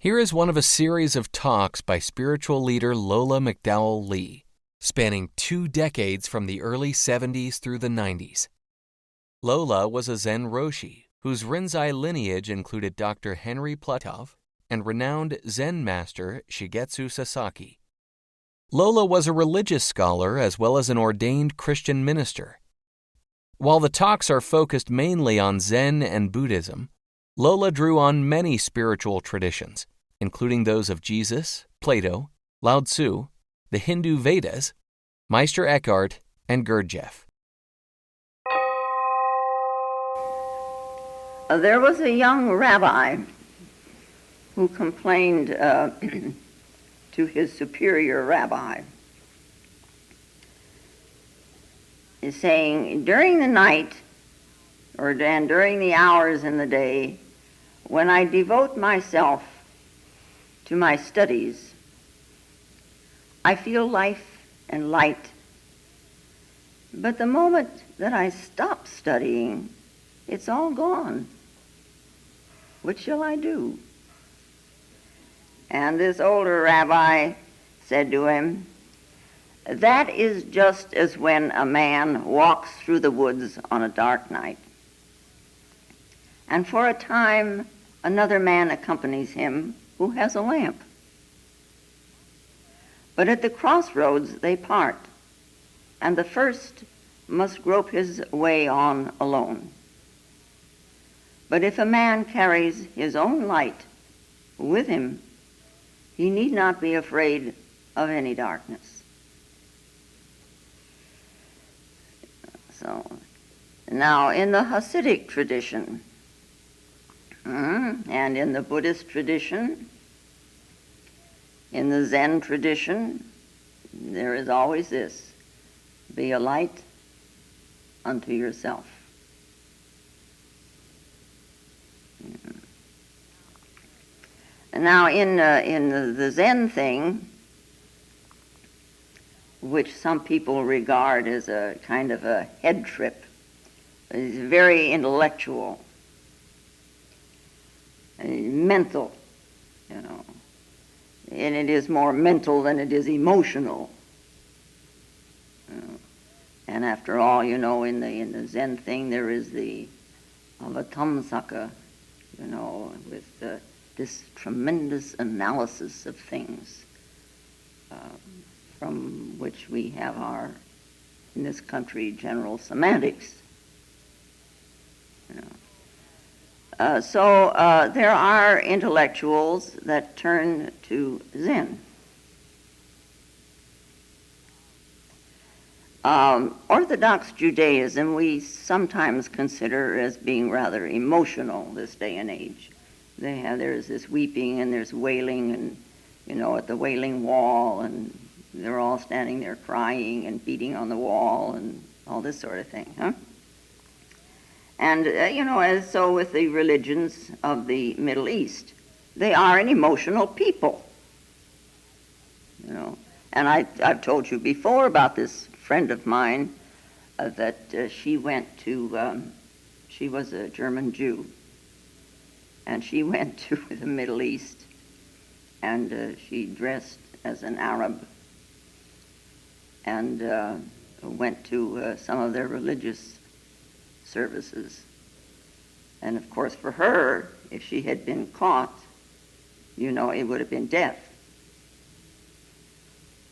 Here is one of a series of talks by spiritual leader Lola McDowell Lee, spanning 2 decades from the early 70s through the 90s. Lola was a Zen Roshi, whose Rinzai lineage included Dr. Henry Platov and renowned Zen master Shigetsu Sasaki. Lola was a religious scholar as well as an ordained Christian minister. While the talks are focused mainly on Zen and Buddhism, Lola drew on many spiritual traditions, including those of Jesus, Plato, Lao Tzu, the Hindu Vedas, Meister Eckhart, and Gurdjieff. There was a young rabbi who complained to his superior rabbi, saying, during the night, and during the hours in the day, when I devote myself to my studies, I feel life and light. But the moment that I stop studying, it's all gone. What shall I do? And this older rabbi said to him, that is just as when a man walks through the woods on a dark night, and for a time another man accompanies him who has a lamp. But at the crossroads they part, and the first must grope his way on alone. But if a man carries his own light with him, he need not be afraid of any darkness. So, now in the Hasidic tradition, and in the Buddhist tradition, in the Zen tradition, there is always this: be a light unto yourself. Now in the Zen thing, which some people regard as a kind of a head trip, is very intellectual, mental, and it is more mental than it is emotional. And after all, in the Zen thing, there is the avatamsaka, with this tremendous analysis of things, from which we have in this country, general semantics. So there are intellectuals that turn to Zen. Orthodox Judaism we sometimes consider as being rather emotional this day and age. There's this weeping and there's wailing, and at the Wailing Wall, and they're all standing there crying and beating on the wall and all this sort of thing, huh? And, as so with the religions of the Middle East, they are an emotional people, And I've told you before about this friend of mine that she went to, she was a German Jew, and she went to the Middle East, and she dressed as an Arab, and went to some of their religious services. And of course for her, if she had been caught, it would have been death.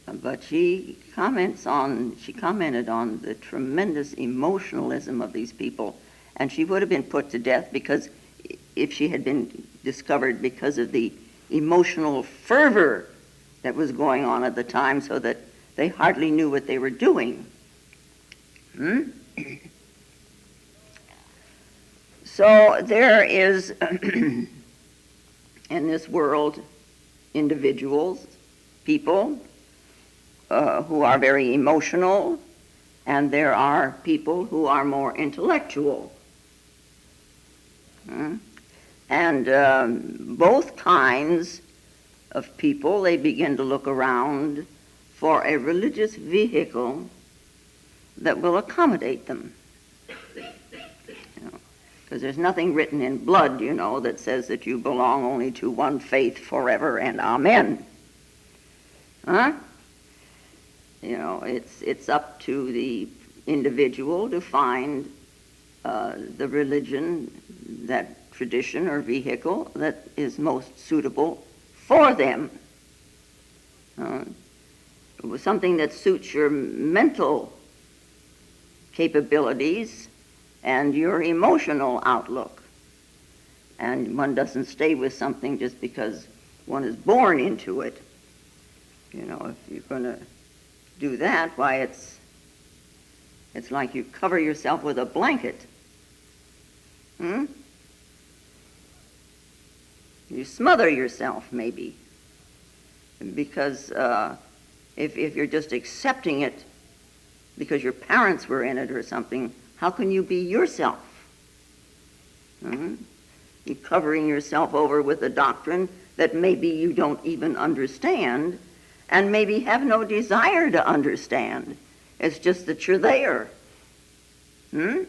But she commented on the tremendous emotionalism of these people, and she would have been put to death because if she had been discovered, because of the emotional fervor that was going on at the time, so that they hardly knew what they were doing. So there is in this world individuals, people who are very emotional, and there are people who are more intellectual. And both kinds of people, they begin to look around for a religious vehicle that will accommodate them. Because there's nothing written in blood, that says that you belong only to one faith forever and amen. Huh? It's up to the individual to find the religion, that tradition or vehicle that is most suitable for them. Something that suits your mental capabilities and your emotional outlook. And one doesn't stay with something just because one is born into it. If you're going to do that, why, it's like you cover yourself with a blanket. You smother yourself, maybe. Because if you're just accepting it because your parents were in it or something, how can you be yourself? You're covering yourself over with a doctrine that maybe you don't even understand and maybe have no desire to understand. It's just that you're there. And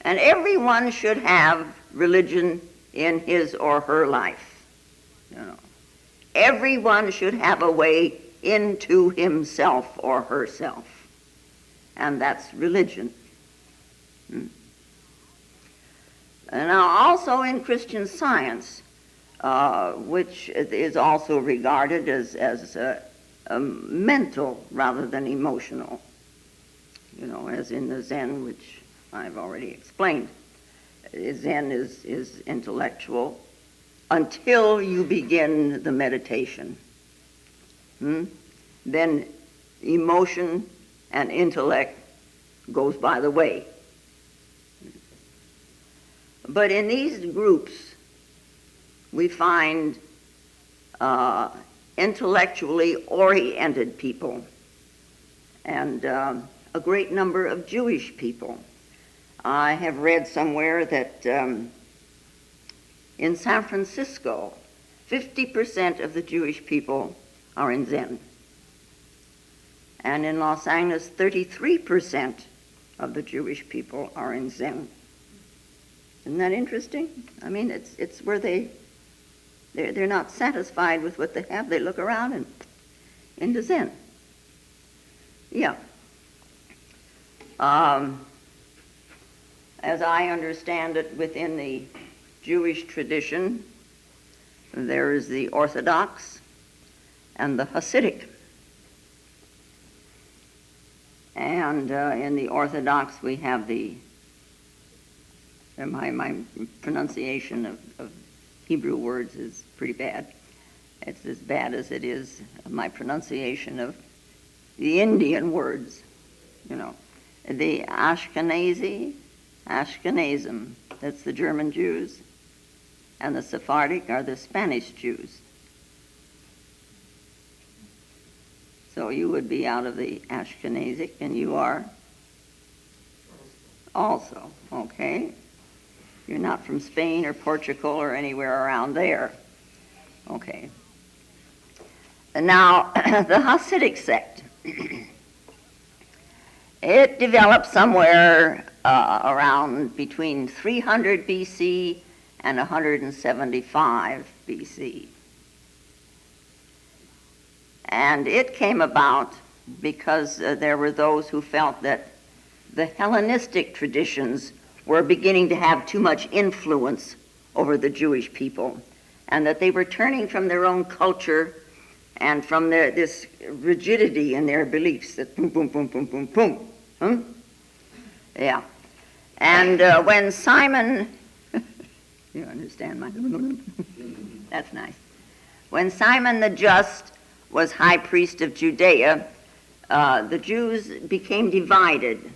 everyone should have religion in his or her life. Everyone should have a way into himself or herself. And that's religion. And now also in Christian Science, which is also regarded as mental rather than emotional, as in the Zen, which I've already explained. Zen is intellectual until you begin the meditation. Then emotion and intellect goes by the way. But in these groups, we find intellectually oriented people and a great number of Jewish people. I have read somewhere that in San Francisco, 50% of the Jewish people are in Zen. And in Los Angeles, 33% of the Jewish people are in Zen. Isn't that interesting? I mean, it's where they're not satisfied with what they have. They look around and into Zen. Yeah. As I understand it, within the Jewish tradition, there is the Orthodox and the Hasidic. And in the Orthodox, we have my pronunciation of Hebrew words is pretty bad. It's as bad as it is my pronunciation of the Indian words, The Ashkenazim, that's the German Jews, and the Sephardic are the Spanish Jews. So you would be out of the Ashkenazic, and you are also, okay? You're not from Spain or Portugal or anywhere around there. Okay. And now, the Hasidic sect. It developed somewhere around between 300 BC and 175 BC. And it came about because there were those who felt that the Hellenistic traditions were beginning to have too much influence over the Jewish people, and that they were turning from their own culture and from this rigidity in their beliefs, that boom, boom, boom, boom, boom, boom. Yeah. And when Simon, you understand my, that's nice. When Simon the Just was high priest of Judea, the Jews became divided.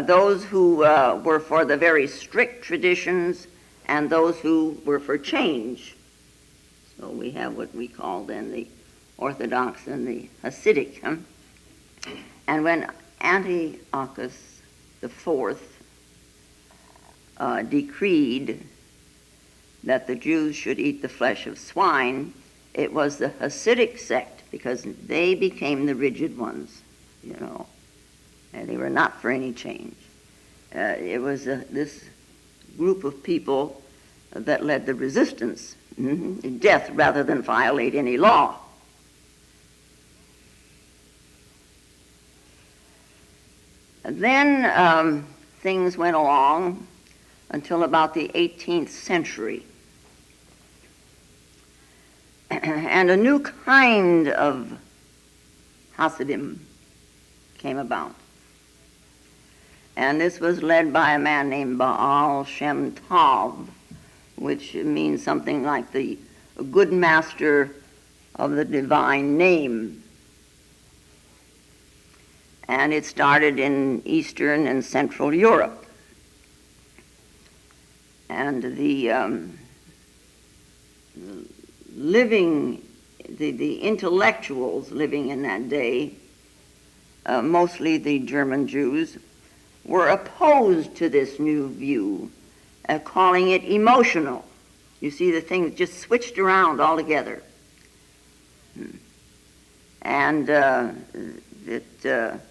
Those who were for the very strict traditions and those who were for change. So we have what we call then the Orthodox and the Hasidic. And when Antiochus IV decreed that the Jews should eat the flesh of swine, it was the Hasidic sect, because they became the rigid ones, and they were not for any change. it was this group of people that led the resistance, death rather than violate any law. And then things went along until about the 18th century. And a new kind of Hasidim came about. And this was led by a man named Baal Shem Tov, which means something like the good master of the divine name. And it started in Eastern and Central Europe. And the intellectuals living in that day, mostly the German Jews, were opposed to this new view, calling it emotional. You see, the thing just switched around altogether. And the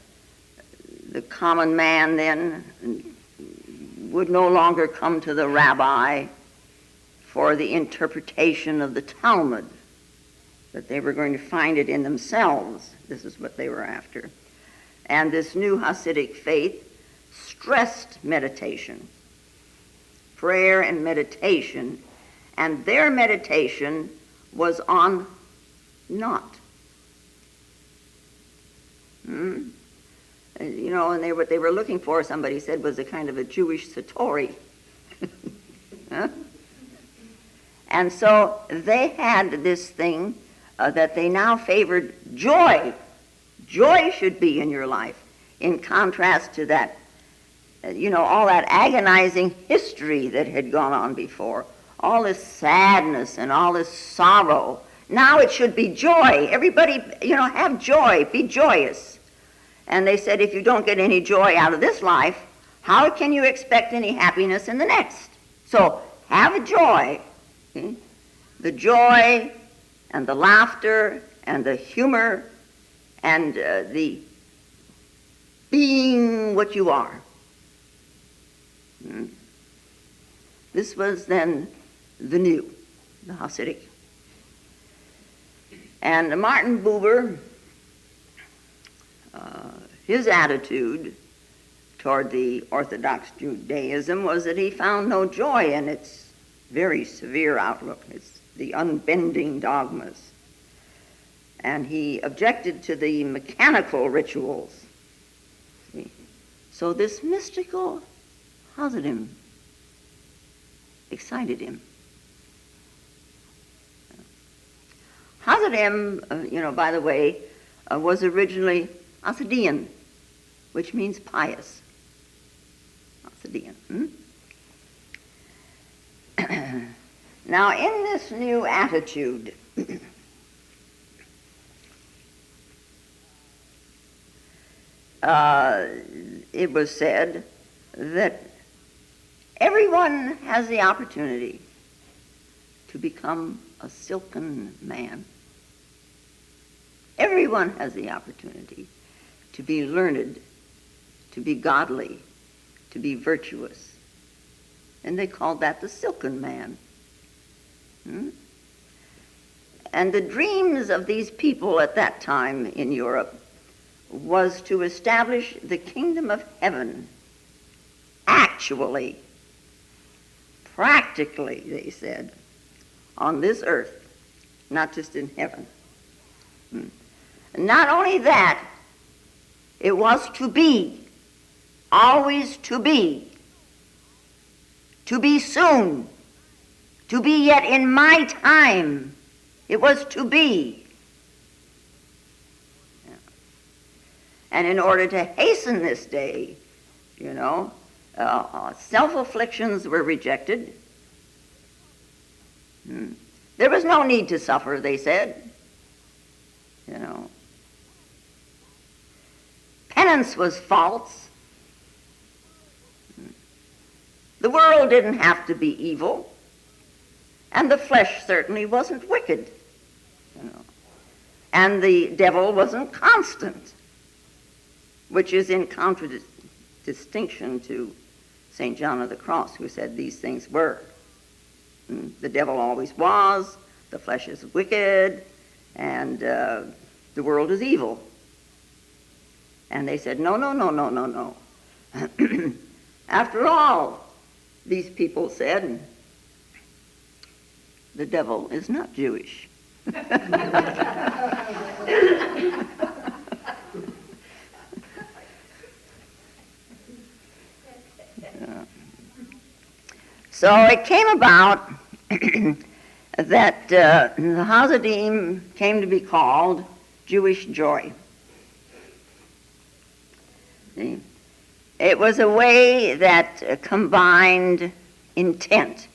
common man then would no longer come to the rabbi for the interpretation of the Talmud, but they were going to find it in themselves. This is what they were after. And this new Hasidic faith stressed meditation, prayer and meditation, and their meditation was on not. You know, and what they were looking for, somebody said, was a kind of a Jewish satori. Huh? And so they had this thing that they now favored joy. Joy should be in your life, in contrast to that, all that agonizing history that had gone on before, all this sadness and all this sorrow. Now it should be joy. Everybody, have joy, be joyous. And they said, if you don't get any joy out of this life, how can you expect any happiness in the next? So have a joy. Okay? The joy and the laughter and the humor and the being what you are. This was then the new, the Hasidic. And Martin Buber, his attitude toward the Orthodox Judaism was that he found no joy in its very severe outlook. It's the unbending dogmas. And he objected to the mechanical rituals. See? So this mystical Hasidim excited him. Hasidim, by the way, was originally Hasidian, which means pious. Hasidian. Now, in this new attitude, it was said that everyone has the opportunity to become a silken man. Everyone has the opportunity to be learned, to be godly, to be virtuous. And they called that the silken man. And the dreams of these people at that time in Europe was to establish the kingdom of heaven actually, practically, they said, on this earth, not just in heaven. Not only that, it was to be, always to be soon, to be yet in my time. It was to be. And in order to hasten this day, self-afflictions were rejected. There was no need to suffer, they said. Penance was false. The world didn't have to be evil, and the flesh certainly wasn't wicked. And the devil wasn't constant, which is in contradistinction to St. John of the Cross, who said these things were. The devil always was, the flesh is wicked, and the world is evil. And they said, no, no, no, no, no, no. After all, these people said, the devil is not Jewish. So it came about that the Hasidim came to be called Jewish joy. See? It was a way that combined intent,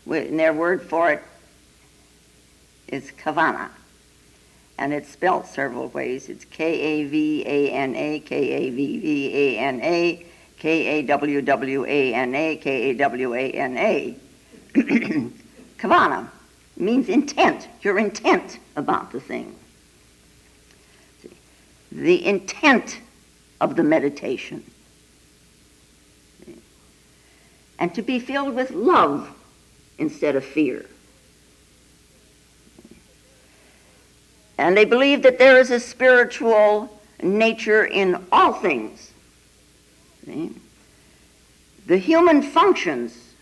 and their word for it is kavana, and it's spelled several ways. It's K-A-V-A-N-A, K-A-V-V-A-N-A, K-A-W-W-A-N-A, K-A-W-A-N-A. Kavana means intent, your intent about the thing. The intent of the meditation. And to be filled with love instead of fear. And they believe that there is a spiritual nature in all things. See? The human functions,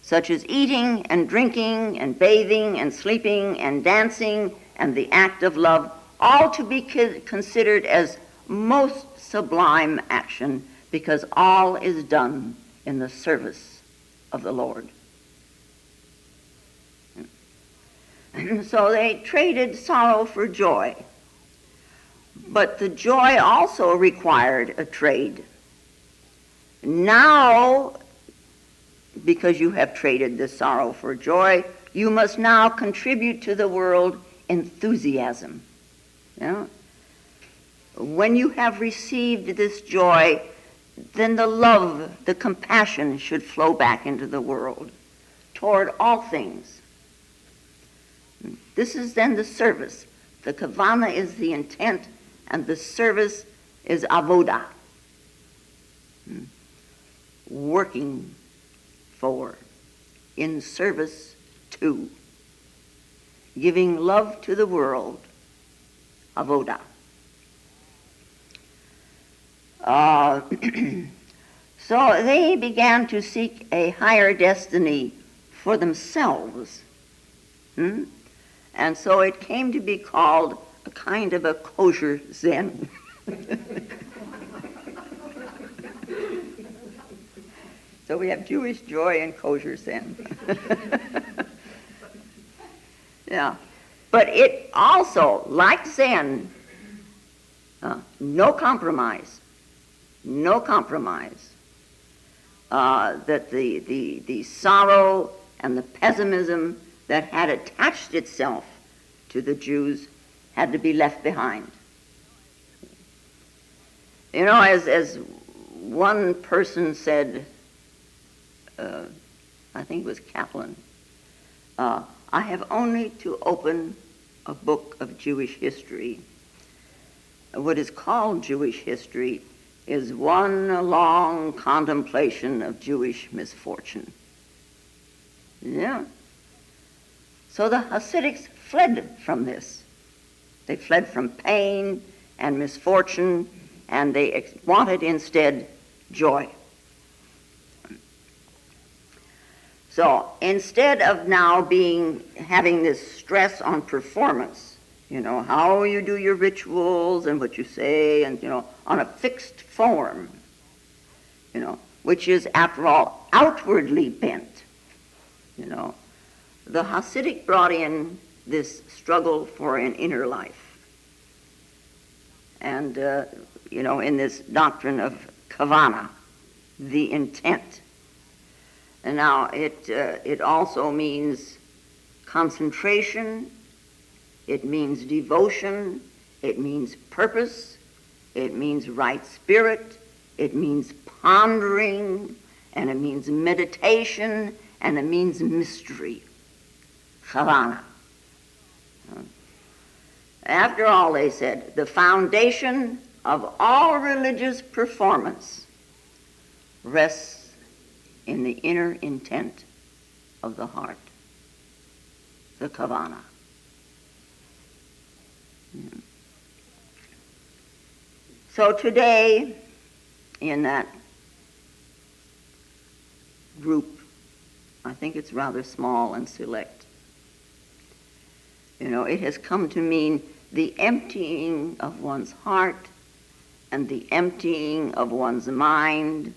such as eating and drinking and bathing and sleeping and dancing and the act of love, all to be considered as most sublime action, because all is done in the service of the Lord. So they traded sorrow for joy. But the joy also required a trade. Now, because you have traded the sorrow for joy, you must now contribute to the world enthusiasm. When you have received this joy, then the love, the compassion should flow back into the world toward all things. This is then the service. The kavana is the intent, and the service is avodah. Working for, in service to, giving love to the world, avodah. So they began to seek a higher destiny for themselves. And so it came to be called a kind of a kosher Zen. So we have Jewish joy and kosher Zen. Yeah. But it also, like Zen, no compromise. No compromise. That the sorrow and the pessimism that had attached itself to the Jews had to be left behind. As one person said, I think it was Kaplan, I have only to open a book of Jewish history. What is called Jewish history is one long contemplation of Jewish misfortune. Yeah. So the Hasidics fled from this. They fled from pain and misfortune, and they wanted instead joy. So instead of now having this stress on performance, how you do your rituals and what you say, and on a fixed form, which is after all outwardly bent, the Hasidic brought in this struggle for an inner life. And, in this doctrine of kavana, the intent. And now it also means concentration, it means devotion, it means purpose, it means right spirit, it means pondering, and it means meditation, and it means mystery. Chavana. After all, they said, the foundation of all religious performance rests in the inner intent of the heart, the kavana. So today, in that group, I think it's rather small and select, it has come to mean the emptying of one's heart and the emptying of one's mind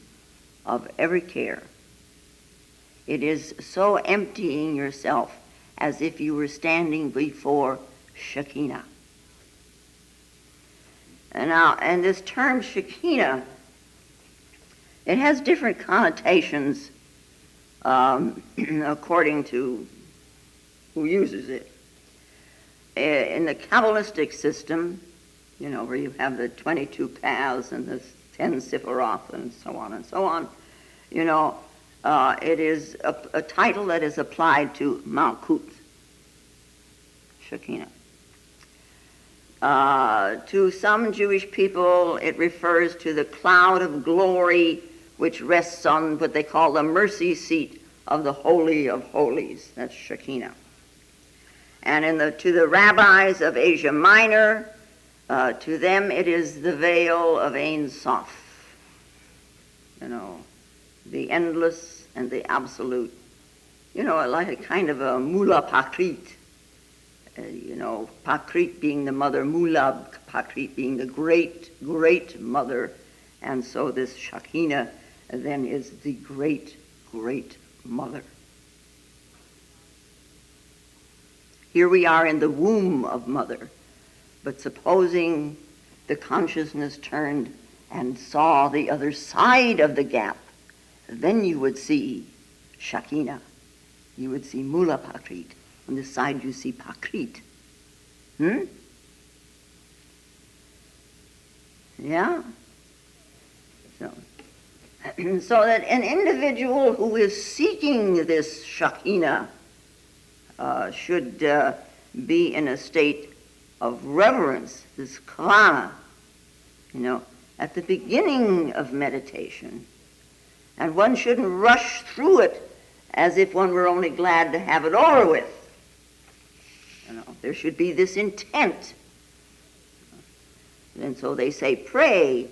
of every care. It is so emptying yourself as if you were standing before Shekinah. And this term Shekinah, it has different connotations according to who uses it. In the Kabbalistic system, where you have the 22 paths and the 10 Sephiroth and so on, it is a title that is applied to Malkut, Shekinah. To some Jewish people, it refers to the cloud of glory which rests on what they call the mercy seat of the Holy of Holies. That's Shekinah. And to the rabbis of Asia Minor, to them it is the veil of Ein Sof. The endless and the absolute. Like a kind of a mula pakrit. Pakrit being the mother, Mula Pakrit being the great, great mother. And so this Shekinah then is the great, great mother. Here we are in the womb of mother, but supposing the consciousness turned and saw the other side of the gap, then you would see Shekinah. You would see Mula Pakrit. On this side you see Pakrit. Yeah? So that an individual who is seeking this Shekinah should be in a state of reverence, this kavana, at the beginning of meditation. And one shouldn't rush through it as if one were only glad to have it over with. There should be this intent. And so they say pray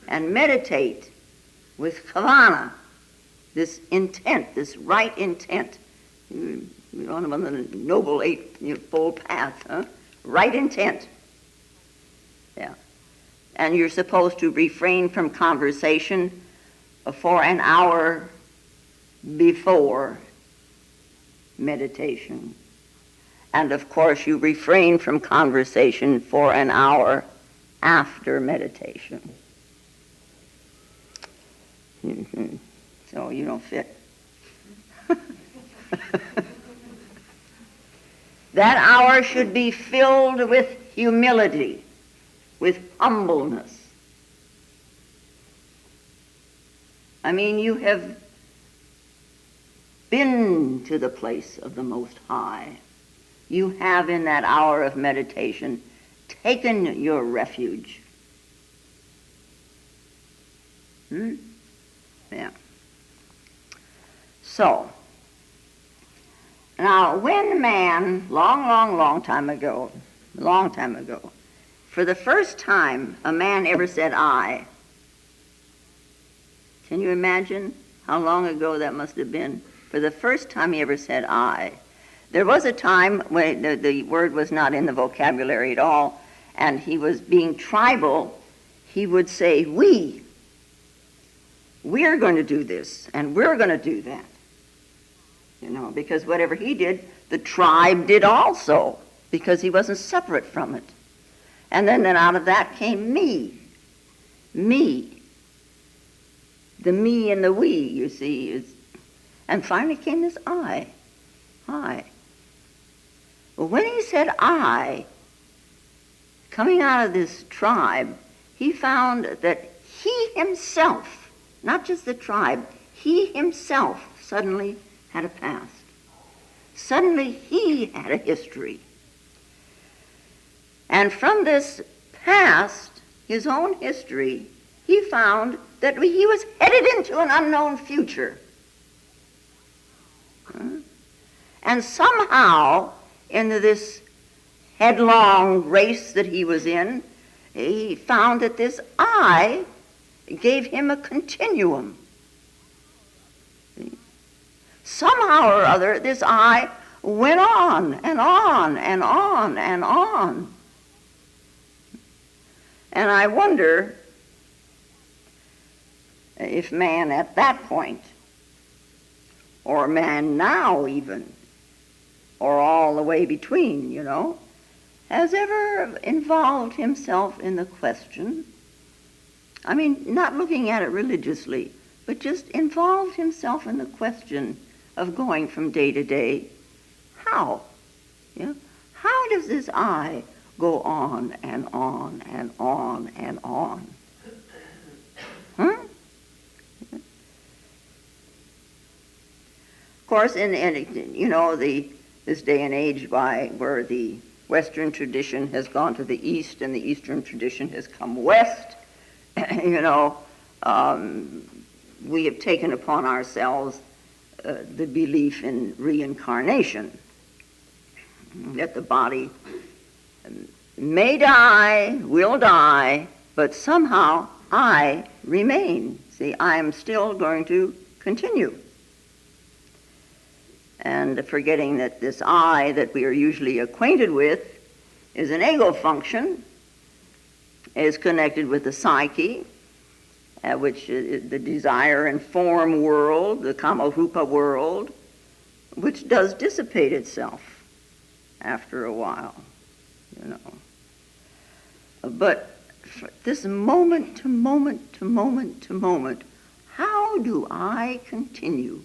and meditate with kavana, this intent, this right intent. You're on the Noble Eightfold Path, huh? Right intent. Yeah. And you're supposed to refrain from conversation for an hour before meditation. And of course, you refrain from conversation for an hour after meditation. So you don't fit. That hour should be filled with humility, with humbleness. You have been to the place of the Most High. You have in that hour of meditation taken your refuge. Yeah. So, now when man, long time ago, for the first time a man ever said I, can you imagine how long ago that must have been? For the first time he ever said I. There was a time when the word was not in the vocabulary at all, and he was being tribal. He would say, we're going to do this, and we're going to do that. Because whatever he did, the tribe did also, because he wasn't separate from it. And then out of that came me. The me and the we, you see. And finally came this I. Well, when he said I, coming out of this tribe, he found that he himself, not just the tribe, he himself suddenly had a past. Suddenly he had a history. And from this past, his own history, he found that he was headed into an unknown future. And somehow, in this headlong race that he was in, he found that this I gave him a continuum. Somehow or other, this I went on and on and on and on. And I wonder if man at that point, or man now even, or all the way between, has ever involved himself in the question, I mean, not looking at it religiously, but just involved himself in the question of going from day to day. How? How does this I go on and on and on and on? Huh? Of course, in this day and age where the Western tradition has gone to the East and the Eastern tradition has come West, we have taken upon ourselves the belief in reincarnation, that the body may die, will die, but somehow I remain. See, I am still going to continue. And forgetting that this I that we are usually acquainted with is an ego function, is connected with the psyche, which is the desire and form world, the kama-rupa world, which does dissipate itself after a while, But this moment to moment to moment to moment, how do I continue?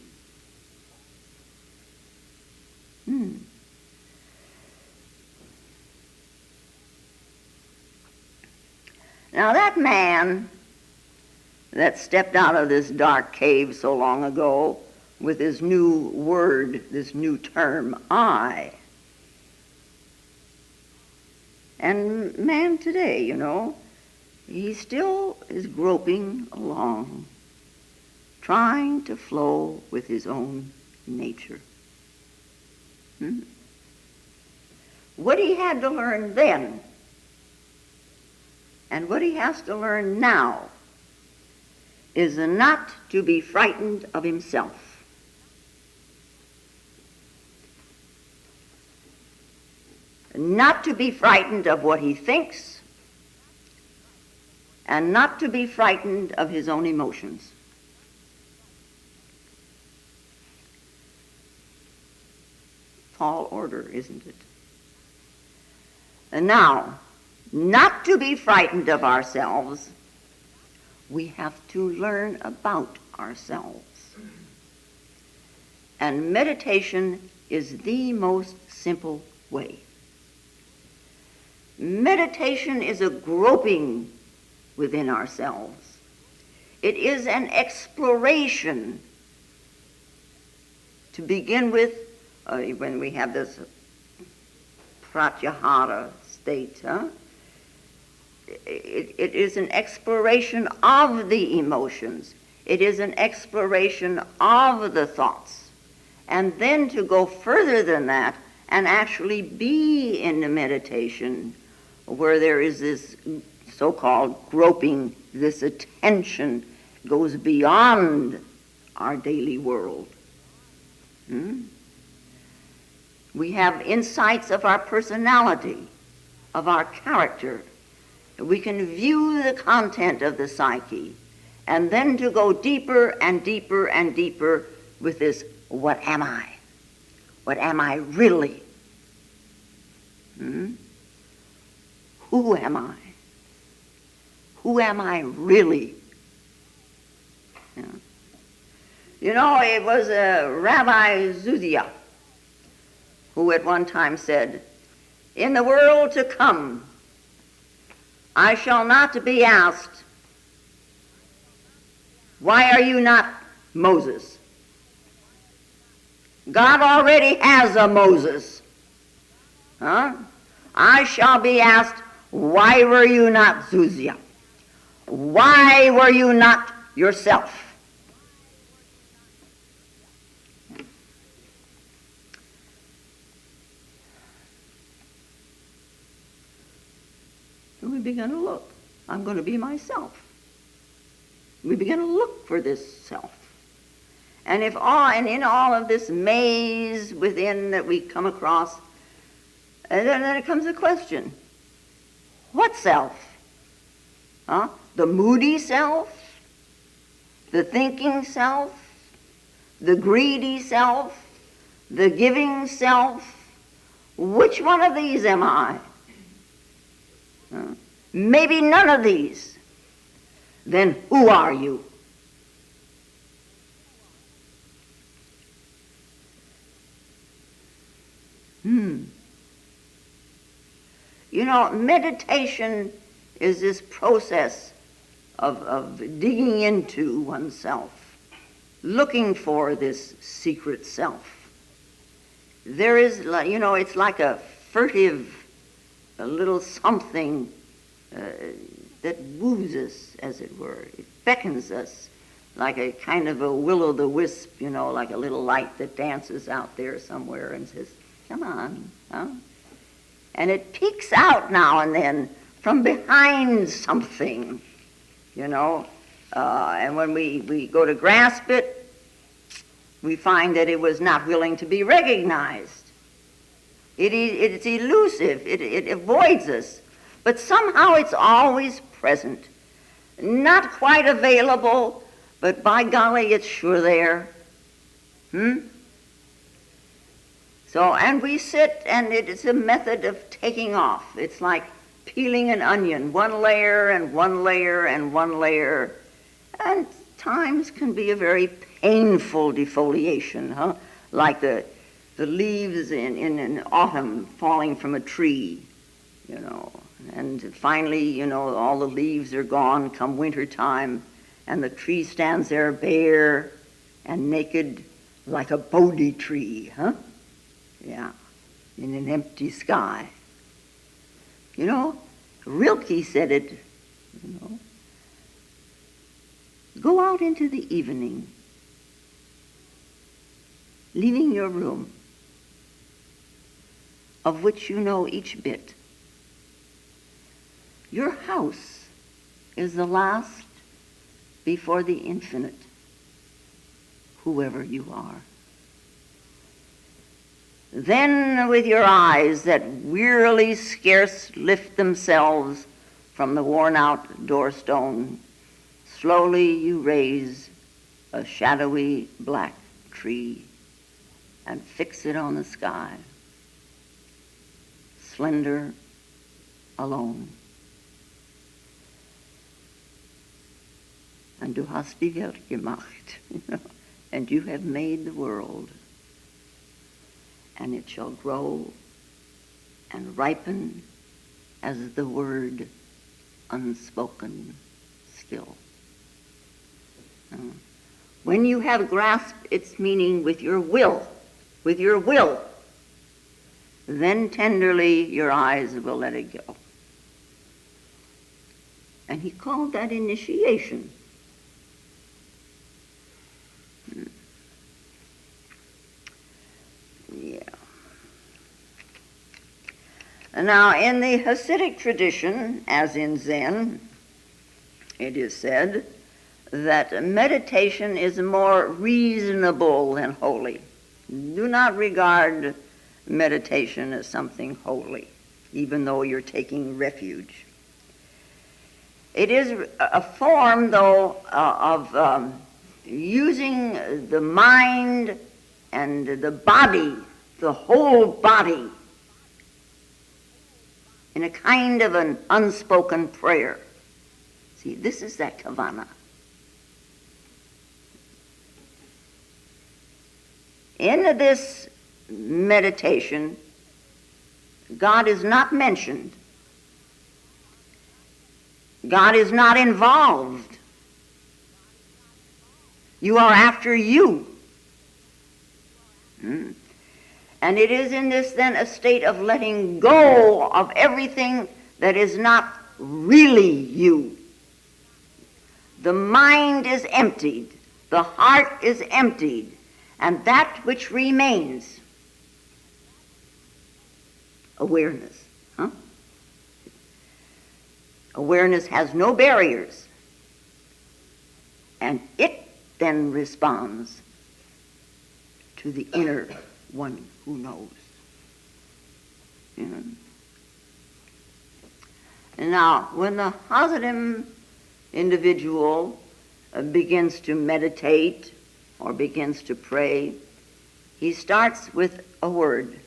Now that man that stepped out of this dark cave so long ago with this new word, this new term, I, and man today, he still is groping along, trying to flow with his own nature. What he had to learn then and what he has to learn now is not to be frightened of himself. Not to be frightened of what he thinks, and not to be frightened of his own emotions. Tall order, isn't it? And now, not to be frightened of ourselves, we have to learn about ourselves. And meditation is the most simple way. Meditation is a groping within ourselves. It is an exploration. To begin with, when we have this pratyahara state, it is an exploration of the emotions. It is an exploration of the thoughts. And then to go further than that and actually be in the meditation where there is this so-called groping, this attention goes beyond our daily world. We have insights of our personality, of our character. We can view the content of the psyche, and then to go deeper and deeper and deeper with this, what am I? What am I really? Who am I? Who am I really? It was Rabbi Zuzia who at one time said, in the world to come, I shall not be asked, why are you not Moses? God already has a Moses. I shall be asked, why were you not Zuzia? Why were you not yourself? we begin to look. I'm going to be myself. We begin to look for this self. And in all of this maze within that we come across, and then it comes a question. What self? Huh? The moody self? The thinking self? The greedy self? The giving self? Which one of these am I? Maybe none of these. Then who are you? You know, meditation is this process of digging into oneself, looking for this secret self. There is, you know, it's like a furtive, a little something that woos us, as it were. It beckons us like a kind of a will-o'-the-wisp, you know, like a little light that dances out there somewhere and says, come on, huh? And it peeks out now and then from behind something, you know. And when we go to grasp it, we find that it was not willing to be recognized. It's elusive. It avoids us. But somehow it's always present. Not quite available, but by golly, it's sure there. So, and we sit, and it's a method of taking off. It's like peeling an onion, one layer and one layer and one layer. And times can be a very painful defoliation, huh? Like the leaves in autumn falling from a tree, you know. And finally, you know, all the leaves are gone come winter time, and the tree stands there bare and naked like a Bodhi tree, huh? Yeah, in an empty sky. You know, Rilke said it, you know. Go out into the evening, leaving your room, of which you know each bit. Your house is the last before the infinite, whoever you are. Then with your eyes that wearily scarce lift themselves from the worn-out doorstone, slowly you raise a shadowy black tree and fix it on the sky, slender, alone. And du hast die Welt gemacht, you know, and you have made the world. And it shall grow and ripen as the word unspoken still. When you have grasped its meaning with your will, then tenderly your eyes will let it go. And he called that initiation. Yeah. Now, in the Hasidic tradition, as in Zen, it is said that meditation is more reasonable than holy. Do not regard meditation as something holy, even though you're taking refuge. It is a form, though, of using the mind and the body, the whole body, in a kind of an unspoken prayer. See, this is that kavana. In this meditation, God is not mentioned. God is not involved. You are after you. And it is in this, then, a state of letting go of everything that is not really you. The mind is emptied. The heart is emptied. And that which remains, awareness. Awareness has no barriers. And it then responds to the inner one who knows. You know? And now, when the Hasidim individual begins to meditate or begins to pray, he starts with a word,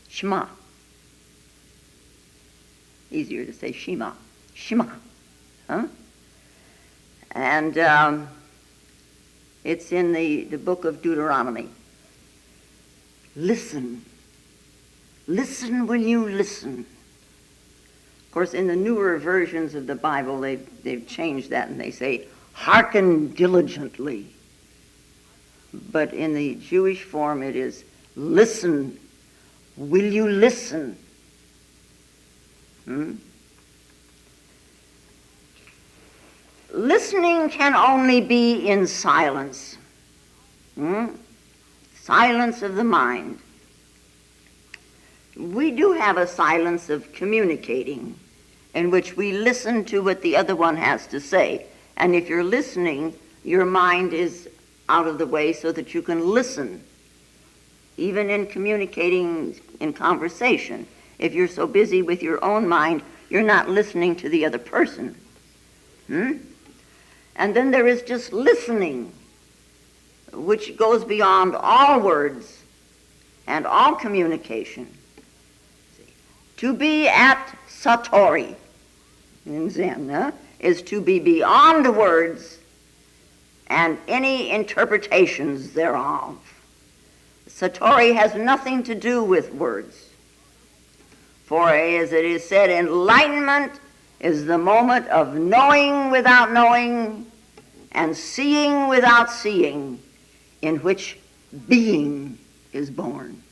Shema. Easier to say Shema. Shema. Huh? And it's in the book of Deuteronomy. Listen. Listen when you listen. Of course, in the newer versions of the Bible, they've changed that and they say, hearken diligently. But in the Jewish form, it is, listen. Will you listen? Listening can only be in silence. Silence of the mind. We do have a silence of communicating in which we listen to what the other one has to say. And if you're listening, your mind is out of the way so that you can listen. Even in communicating in conversation, if you're so busy with your own mind, you're not listening to the other person. And then there is just listening, which goes beyond all words and all communication. To be at Satori in Zen is to be beyond words and any interpretations thereof. Satori has nothing to do with words. For as it is said, enlightenment is the moment of knowing without knowing and seeing without seeing, in which being is born.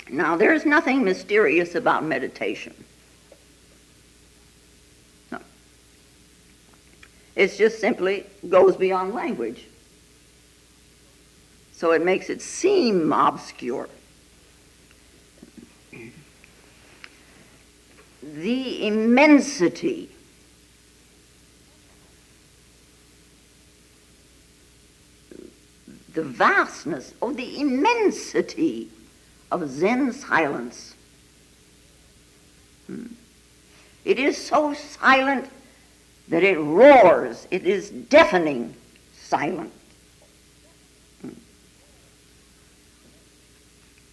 Now, there's nothing mysterious about meditation. No. It just simply goes beyond language. So it makes it seem obscure. The immensity the vastness, the immensity of Zen silence. It is so silent that it roars. It is deafening silent.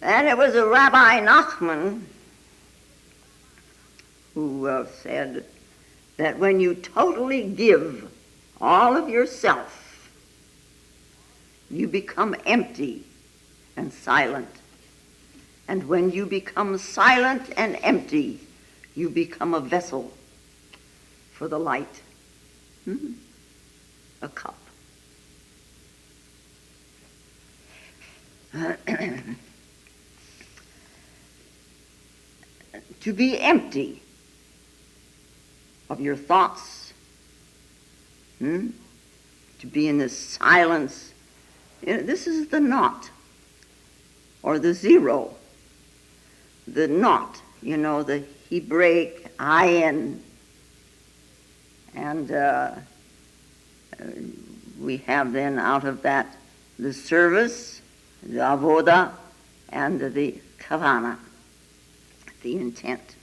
And it was a Rabbi Nachman who said that when you totally give all of yourself, you become empty and silent. And when you become silent and empty, you become a vessel for the light. A cup. To be empty of your thoughts, to be in this silence. This is the naught, or the zero. The naught, the Hebraic ayin. And we have then out of that the service, the avoda, and the kavana, the intent.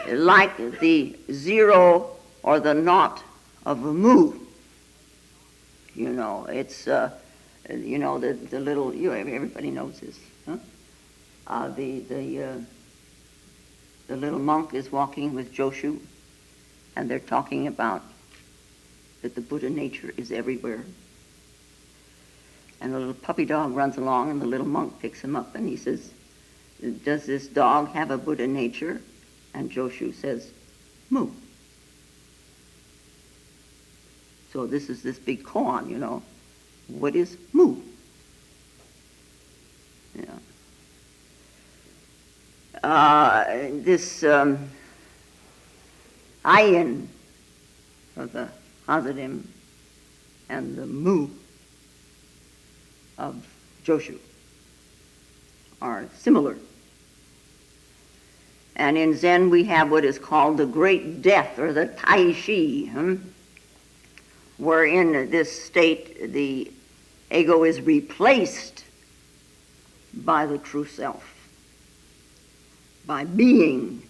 Like the zero or the naught of a mu. It's, the little, everybody knows this. Huh? The little monk is walking with Joshu, and they're talking about that the Buddha nature is everywhere. And the little puppy dog runs along, and the little monk picks him up, and he says, does this dog have a Buddha nature? And Joshu says, moo. So this is this big koan, What is moo? ayin of the Hasidim and the mu of Joshu are similar. And in Zen we have what is called the great death, or the tai shi, where in this state the ego is replaced by the true self, by being.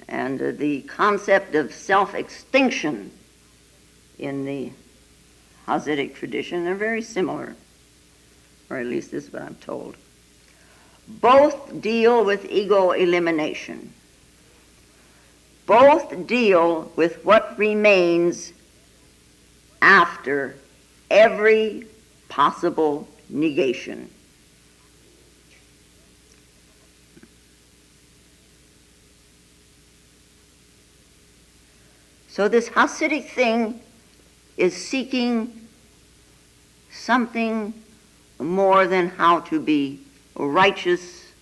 And the concept of self-extinction in the Hasidic tradition are very similar, or at least this is what I'm told. Both deal with ego elimination. Both deal with what remains after every possible negation. So this Hasidic thing is seeking something more than how to be righteous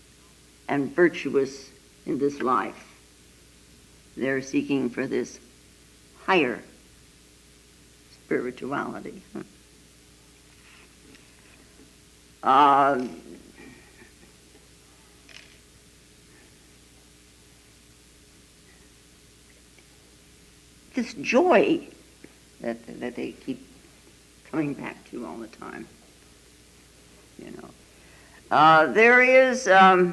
and virtuous in this life. They're seeking for this higher spirituality. This joy that they keep coming back to all the time, you know. There is, at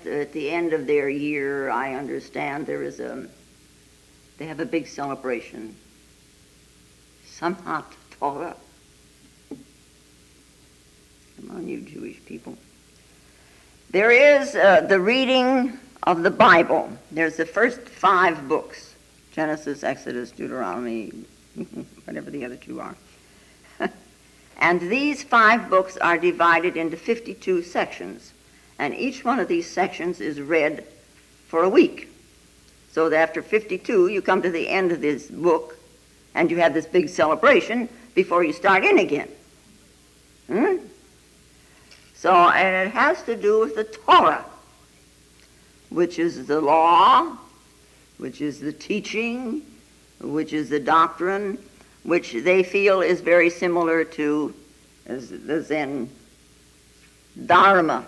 the end of their year, I understand, they have a big celebration. Samhat Torah. Come on, you Jewish people. There is the reading of the Bible. There's the first 5 books, Genesis, Exodus, Deuteronomy, whatever the other 2 are. And these 5 books are divided into 52 sections, and each one of these sections is read for a week. So that after 52, you come to the end of this book, and you have this big celebration before you start in again. So, and it has to do with the Torah, which is the law, which is the teaching, which is the doctrine, which they feel is very similar to the Zen Dharma.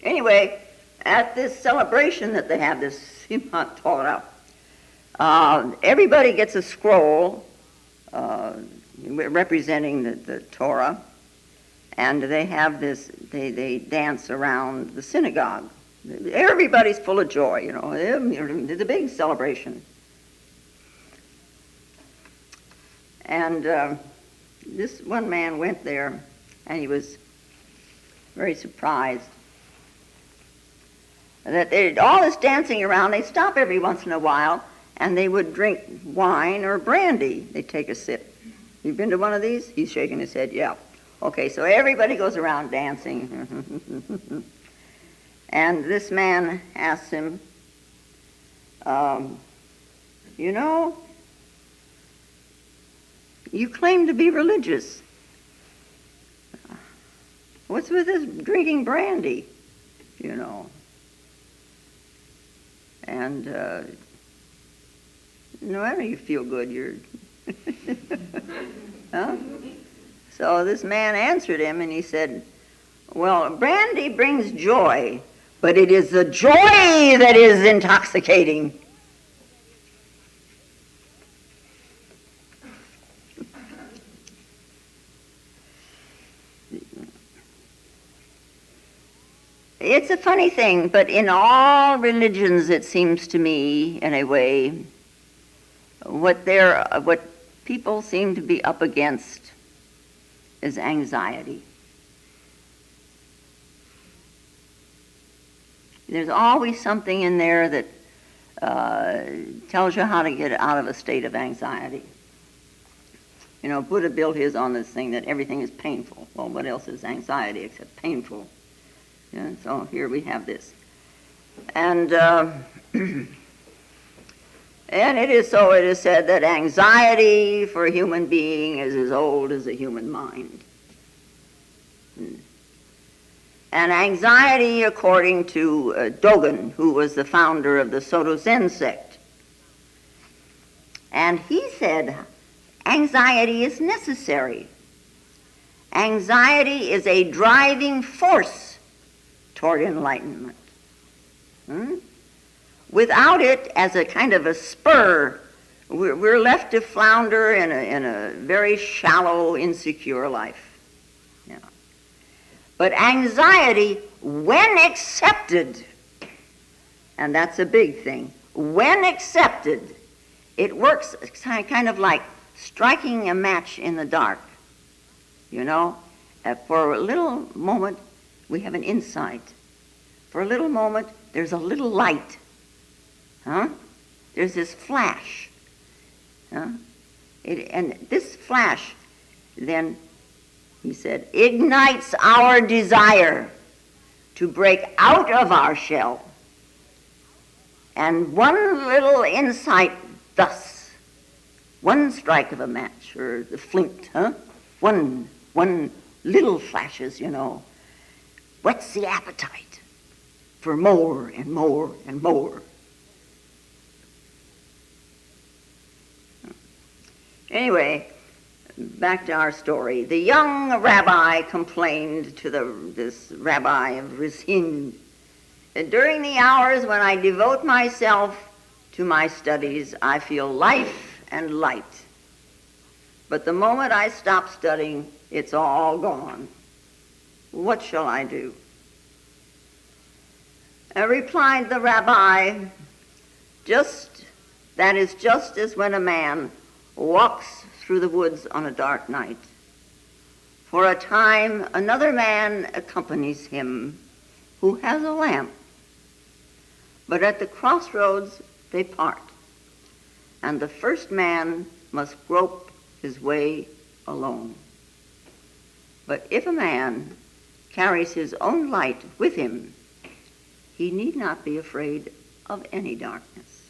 Anyway, at this celebration that they have, this Simchat Torah, everybody gets a scroll representing the Torah, and they have this, they dance around the synagogue. Everybody's full of joy, you know. It's a big celebration. And this one man went there, and he was very surprised that all this dancing around, they stop every once in a while, and they would drink wine or brandy. They'd take a sip. You've been to one of these? He's shaking his head, yeah. Okay, so everybody goes around dancing. And this man asks him, you know, you claim to be religious. What's with this drinking brandy, you know? And no matter you feel good, you're... Huh? So this man answered him, and he said, well, brandy brings joy, but it is the joy that is intoxicating. It's a funny thing, but in all religions, it seems to me, in a way, what people seem to be up against is anxiety. There's always something in there that tells you how to get out of a state of anxiety. You know, Buddha built his on this thing that everything is painful. Well, what else is anxiety except painful? And so here we have this. And and it is said that anxiety for a human being is as old as the human mind. And anxiety, according to Dogen, who was the founder of the Soto Zen sect. And he said, anxiety is necessary. Anxiety is a driving force toward enlightenment. Without it, as a kind of a spur, we're left to flounder in a very shallow, insecure life. Yeah. But anxiety, when accepted, and that's a big thing, when accepted, it works kind of like striking a match in the dark. You know, for a little moment, we have an insight. For a little moment, there's a little light. There's this flash. And this flash, then, he said, ignites our desire to break out of our shell. And one little insight thus, one strike of a match, or the flint, one little flashes, whets the appetite for more and more and more. Anyway, back to our story. The young rabbi complained to this rabbi of Rizhin that during the hours when I devote myself to my studies, I feel life and light. But the moment I stop studying, it's all gone. What shall I do? Replied the rabbi, that is just as when a man walks through the woods on a dark night. For a time, another man accompanies him who has a lamp. But at the crossroads, they part, and the first man must grope his way alone. But if a man carries his own light with him, he need not be afraid of any darkness.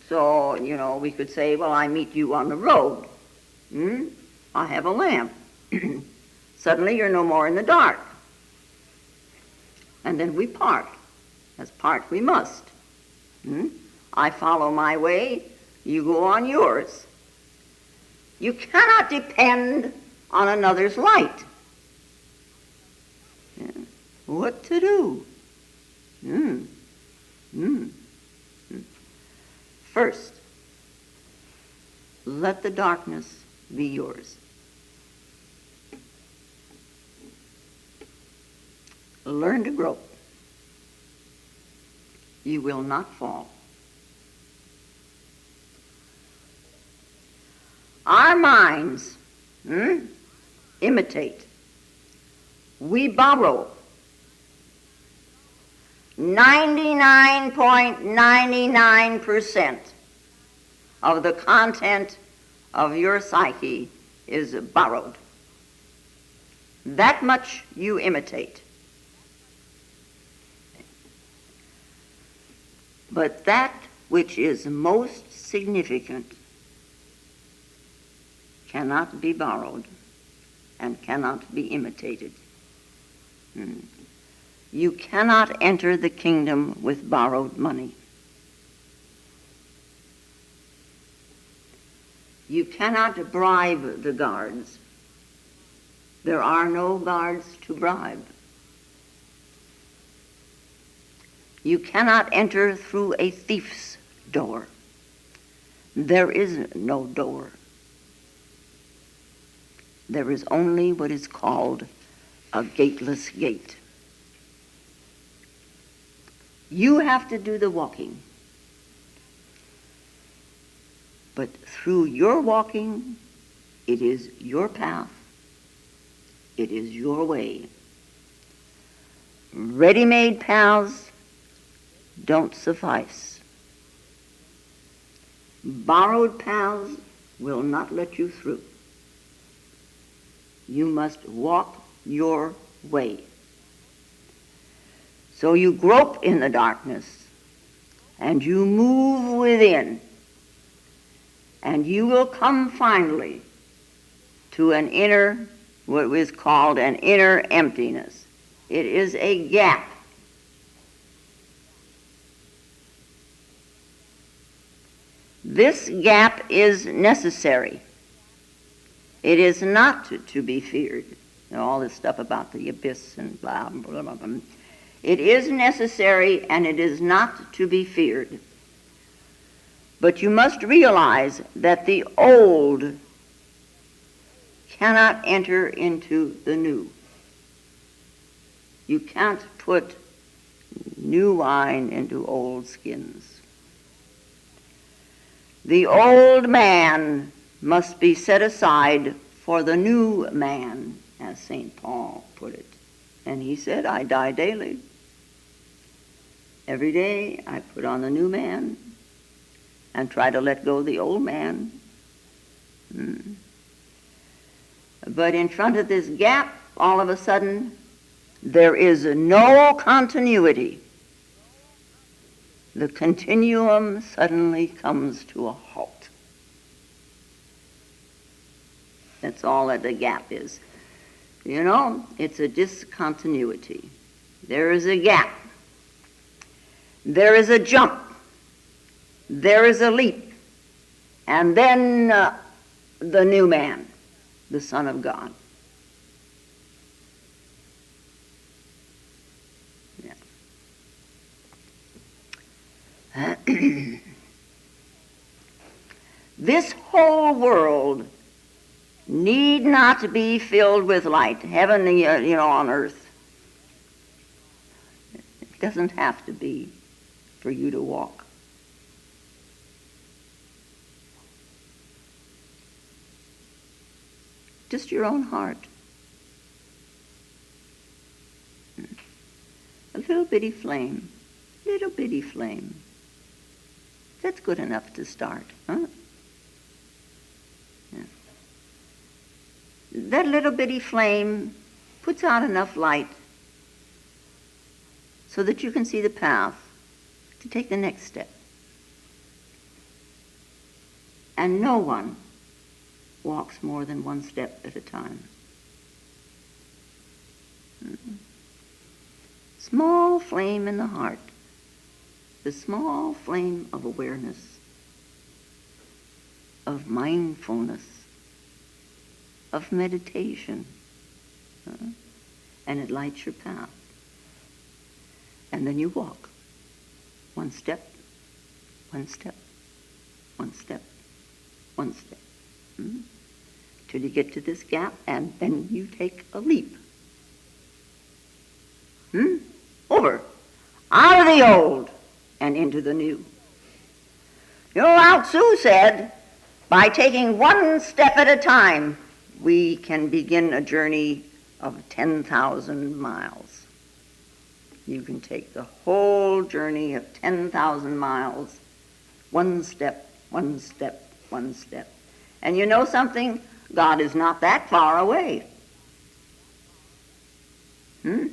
So, we could say, well, I meet you on the road. I have a lamp. Suddenly you're no more in the dark. And then we part, as part we must. I follow my way, you go on yours. You cannot depend on another's light. What to do? First, let the darkness be yours. Learn to grope. You will not fall. Our minds imitate. We borrow. 99.99% of the content of your psyche is borrowed. That much you imitate. But that which is most significant cannot be borrowed and cannot be imitated. You cannot enter the kingdom with borrowed money. You cannot bribe the guards. There are no guards to bribe. You cannot enter through a thief's door. There is no door. There is only what is called a gateless gate. You have to do the walking. But through your walking, it is your path. It is your way. Ready-made paths don't suffice. Borrowed paths will not let you through. You must walk your way. So you grope in the darkness, and you move within, and you will come finally to an inner, what is called an inner emptiness. It is a gap. This gap is necessary. It is not to be feared. You know, all this stuff about the abyss and blah, blah, blah, blah. It is necessary and it is not to be feared. But you must realize that the old cannot enter into the new. You can't put new wine into old skins. The old man must be set aside for the new man, as St. Paul put it. And he said, I die daily. Every day I put on the new man and try to let go of the old man. But in front of this gap, all of a sudden, there is no continuity. The continuum suddenly comes to a halt. That's all that the gap is. You know, it's a discontinuity. There is a gap. There is a jump. There is a leap. And then the new man, the Son of God. Yeah. This whole world need not be filled with light, heaven, on earth. It doesn't have to be for you to walk. Just your own heart. A little bitty flame. That's good enough to start, huh? Yeah. That little bitty flame puts out enough light so that you can see the path to take the next step. And no one walks more than one step at a time. Small flame in the heart, the small flame of awareness, of mindfulness, of meditation, and it lights your path. And then you walk, one step, one step, one step, one step. Till you get to this gap, and then you take a leap. Over, out of the old, and into the new. You know, Lao Tzu said, by taking one step at a time, we can begin a journey of 10,000 miles. You can take the whole journey of 10,000 miles, one step, one step, one step. And you know something? God is not that far away. In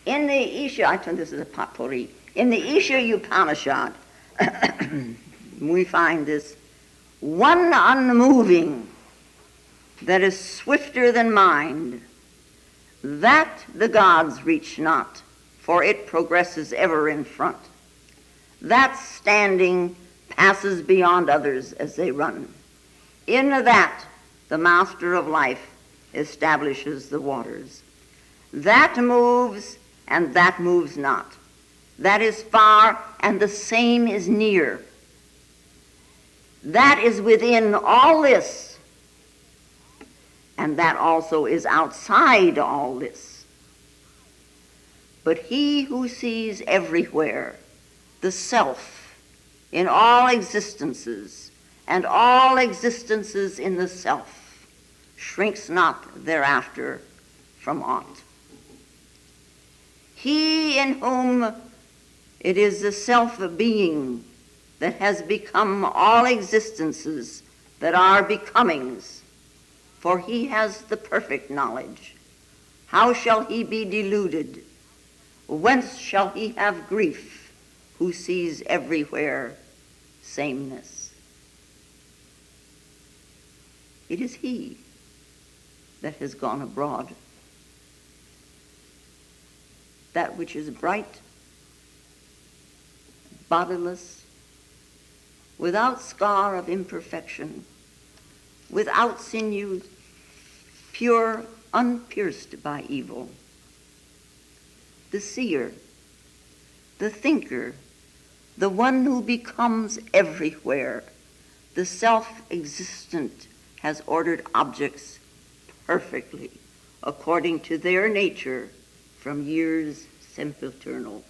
the Isha, I think this is a potpourri. In the Isha Upanishad, we find this one unmoving that is swifter than mind, that the gods reach not, for it progresses ever in front. That standing passes beyond others as they run. In that, the master of life establishes the waters. That moves, and that moves not. That is far, and the same is near. That is within all this, and that also is outside all this. But he who sees everywhere the self in all existences, and all existences in the self, shrinks not thereafter from aught. He in whom it is the self-being that has become all existences that are becomings, for he has the perfect knowledge. How shall he be deluded? Whence shall he have grief, who sees everywhere sameness? It is he that has gone abroad. That which is bright, bodiless, without scar of imperfection, without sinews, pure, unpierced by evil. The seer, the thinker, the one who becomes everywhere, the self-existent, has ordered objects perfectly according to their nature from years sempiternal.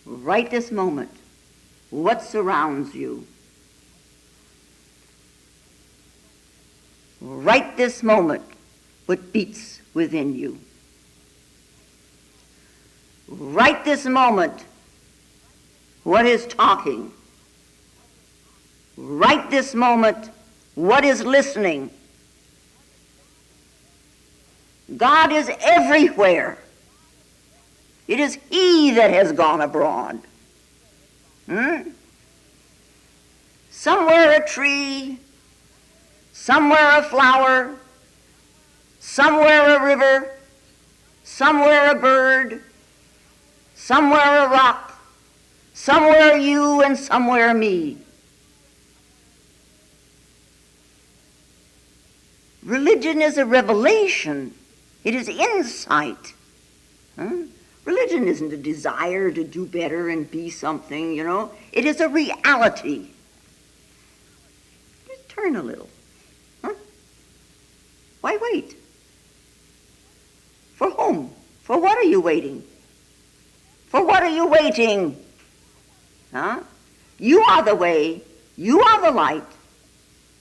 Right this moment, what surrounds you? Right this moment, what beats within you? Right this moment, what is talking? Right this moment, what is listening? God is everywhere. It is he that has gone abroad. Somewhere a tree, somewhere a flower, somewhere a river, somewhere a bird, somewhere a rock, somewhere you and somewhere me. Religion is a revelation. It is insight. Religion isn't a desire to do better and be something, you know. It is a reality. Just turn a little. Why wait? For whom? For what are you waiting? For what are you waiting? You are the way. You are the light.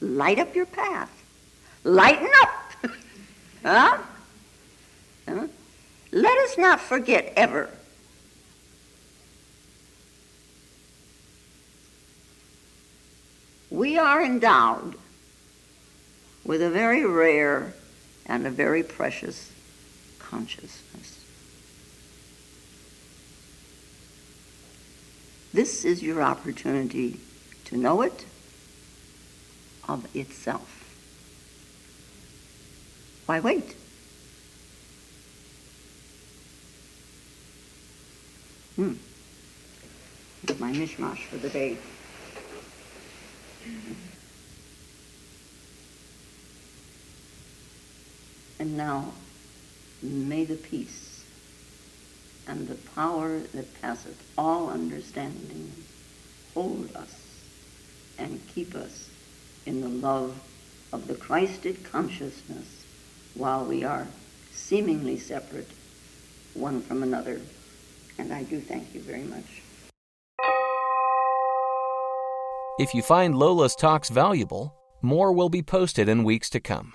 Light up your path. Lighten up. Let us not forget ever we are endowed with a very rare and a very precious consciousness. This is your opportunity to know it of itself. Why wait? Here's my mishmash for the day. And now, may the peace and the power that passeth all understanding hold us and keep us in the love of the Christed consciousness while we are seemingly separate one from another. And I do thank you very much. If you find Lola's talks valuable, more will be posted in weeks to come.